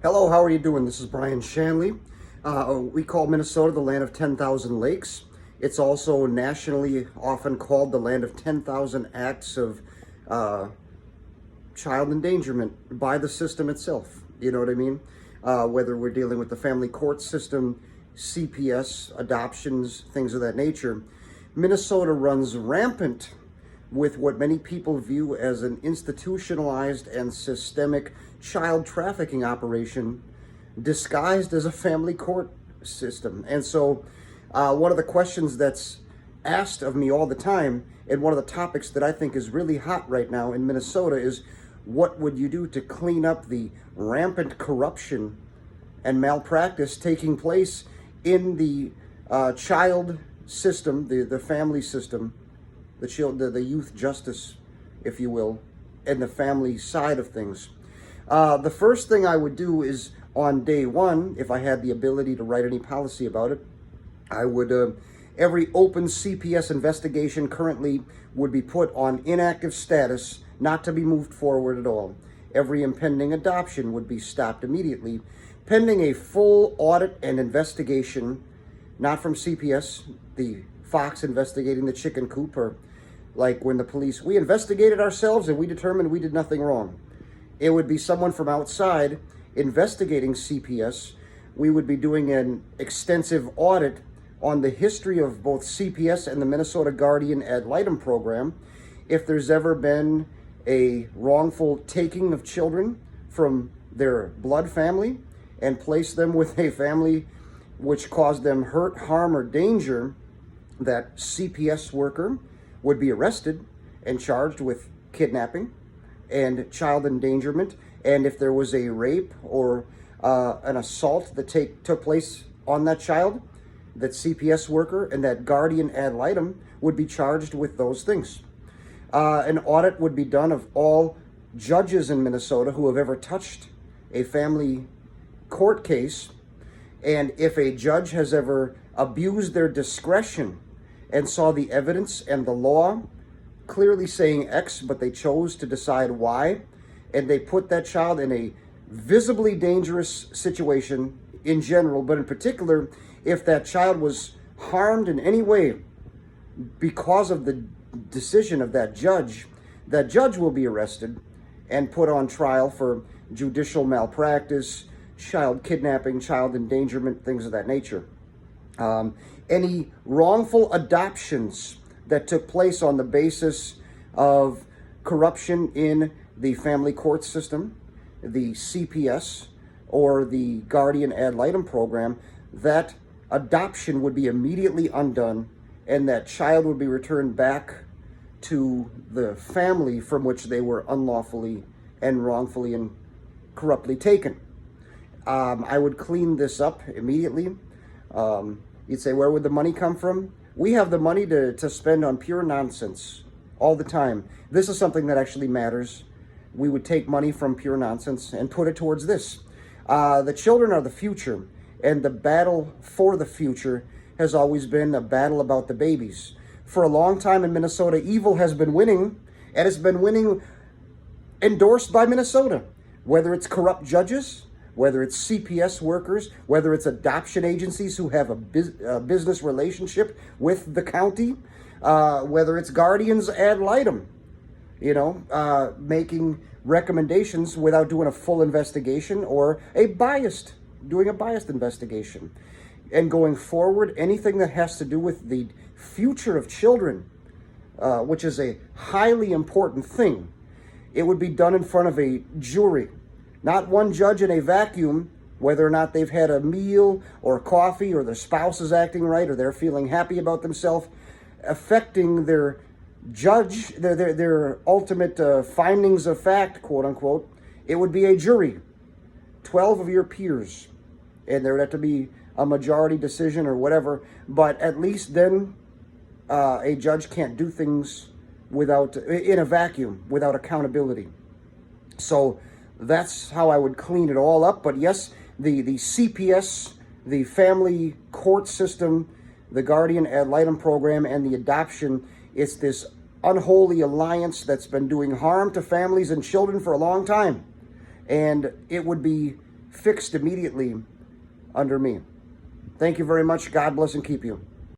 Hello, how are you doing? This is Brian Shanley. We call Minnesota the land of 10,000 lakes. It's also nationally often called the land of 10,000 acts of child endangerment by the system itself. You know what I mean? Whether we're dealing with the family court system, CPS, adoptions, things of that nature. Minnesota runs rampant with what many people view as an institutionalized and systemic child trafficking operation disguised as a family court system. And so one of the questions that's asked of me all the time, and one of the topics that I think is really hot right now in Minnesota, is what would you do to clean up the rampant corruption and malpractice taking place in the child system, the family system, the youth justice, if you will, and the family side of things. The first thing I would do is, on day one, if I had the ability to write any policy about it, I would, every open CPS investigation currently would be put on inactive status, not to be moved forward at all. Every impending adoption would be stopped immediately, pending a full audit and investigation, not from CPS, the fox investigating the chicken coop, or like when the police, we investigated ourselves and we determined we did nothing wrong. It would be someone from outside investigating CPS. We would be doing an extensive audit on the history of both CPS and the Minnesota Guardian Ad Litem program. If there's ever been a wrongful taking of children from their blood family and place them with a family which caused them hurt, harm, or danger, that CPS worker would be arrested and charged with kidnapping and child endangerment. And if there was a rape or an assault that took place on that child, that CPS worker and that guardian ad litem would be charged with those things. An audit would be done of all judges in Minnesota who have ever touched a family court case, and if a judge has ever abused their discretion and saw the evidence and the law clearly saying X, but they chose to decide Y, and they put that child in a visibly dangerous situation in general, but in particular, if that child was harmed in any way because of the decision of that judge will be arrested and put on trial for judicial malpractice, child kidnapping, child endangerment, things of that nature. Any wrongful adoptions that took place on the basis of corruption in the family court system, the CPS, or the guardian ad litem program, that adoption would be immediately undone, and that child would be returned back to the family from which they were unlawfully and wrongfully and corruptly taken. I would clean this up immediately. You'd say, where would the money come from? We have the money to spend on pure nonsense all the time. This is something that actually matters. We would take money from pure nonsense and put it towards this. The children are the future, and the battle for the future has always been a battle about the babies. For a long time in Minnesota, evil has been winning, and it's been winning endorsed by Minnesota, whether it's corrupt judges, whether it's CPS workers, whether it's adoption agencies who have a business relationship with the county, whether it's guardians ad litem, making recommendations without doing a full investigation, or doing a biased investigation. And going forward, anything that has to do with the future of children, which is a highly important thing, it would be done in front of a jury. Not one judge in a vacuum, whether or not they've had a meal or coffee, or their spouse is acting right, or they're feeling happy about themselves, affecting their their ultimate findings of fact, quote unquote. It would be a jury, 12 of your peers, and there would have to be a majority decision or whatever, but at least then a judge can't do things in a vacuum, without accountability. So that's how I would clean it all up. But yes, the CPS, the family court system, the guardian ad litem program, and the adoption, it's this unholy alliance that's been doing harm to families and children for a long time. And it would be fixed immediately under me. Thank you very much. God bless and keep you.